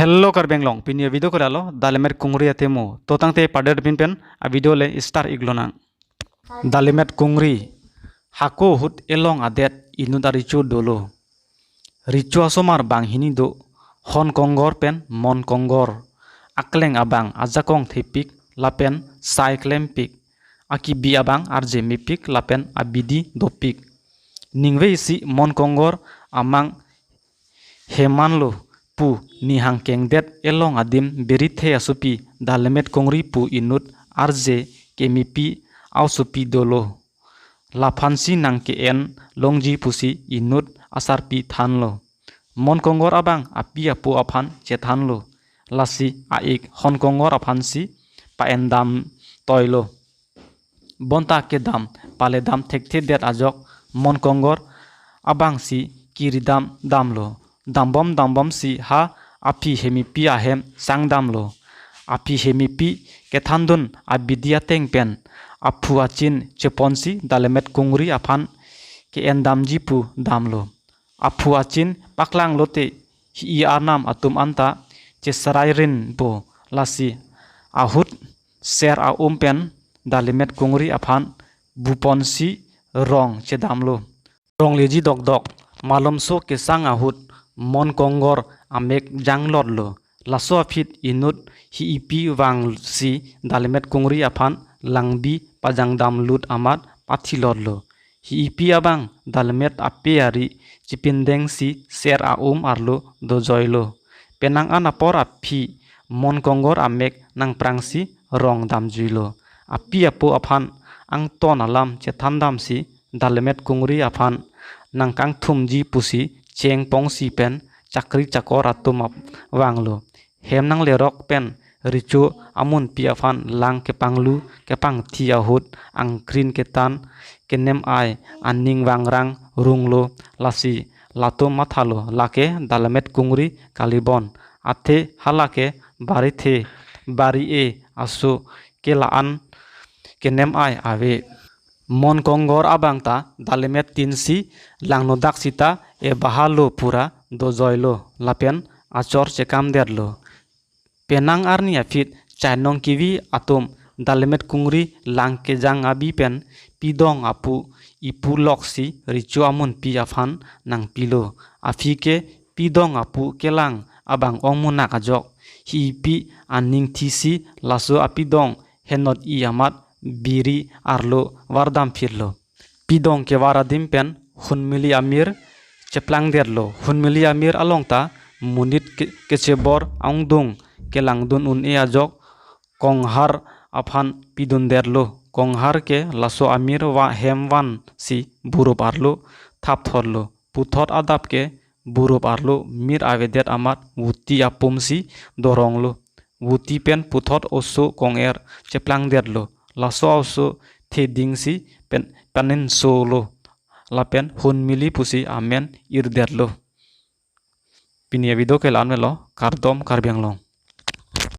Hello karbenglong pinia video ko lalo dalemet kungri atemo totang te pader pin pen a video le star iglona dalemet kungri hako hut elong adet inut arichu dolo richu asomar bang hini do hon kongor pen mon kongor akleng abang ajakong thepik lapen cyclem pik aki bi abang arje mipik lapen abidi dopik ningwe si mon kongor amang hemanlo pu ni hangkeng det elong adim berithe asupi dalemet kongri pu inut arje kemipi ausupi dolo lafansi nangke en longji pusi inut asarpi thanlo mon kongor abang api apu aphan chethanlo lasi aik hon kongor aphansi pa endam toilo bonta ke dam pale dam thekte det ajok mon kongor abang si kiridam damlo dambom si ha api hemipi ahem sangdamlo api hemipi kethandun abidia tengpen apu achin cheponsi dalemet kungri aphan ke endamji pu damlo apu achin paklang lote hi arnam atum anta chesarairin bo lasi ahut ser a umpen dalemet kungri aphan buponsi rong chedamlo rong leji dok malomso ke sang ahut mon kongor amek janglot lo laso afit inut hi ipi wang si dalemet kungri aphan langbi pajangdam lut amat pathilot lo hi ipi abang dalemet apeari chipindeng si ser a arlo dojoilo penang anapor api mon kongor amek nang prangsi rong damjuilo api apo aphan ang ton alam chethandam si dalemet kungri aphan nang kang thumji pusi cheng pongsi pen chakri chakor atum wanglo hem nang lerok pen richu amun pi afan lang ke panglu ke pang thi ahut ang green ketan kenem ai anning wangrang runglo lasi lato mathalo lake dalamet kungri kalibon athe halake bari e asu kelaan kenem ai ave mon kongor abangta dalemet tinsi langnodak sita e bahalo pura dojoilo lapen achor chekam derlo penang arni afit chainong kiwi atom dalemet kungri langke jang abi pen pidong apu ipu loksi richu amun pi afhan nang pilo afike pidong apu kelang abang ongmuna kajok hi pi aning thisi laso apidong henot i amat biri arlo wardam firlo pidong ke waradim pen hunmili amir cheplang derlo hunmili amir alongta munit kechebor aungdung kelangdun un e ajok konghar aphan pidun derlo konghar ke laso amir wa hemwan si burup arlo thap thorlo puthot adap ke burup arlo mir avedet amat wuti apum si doronglo wuti pen puthot oso konger cheplang derlo laso oso theding si pen panin solo lapen hunmili pusi amen irderlo pinia video ke lanmelo kardom karbianglong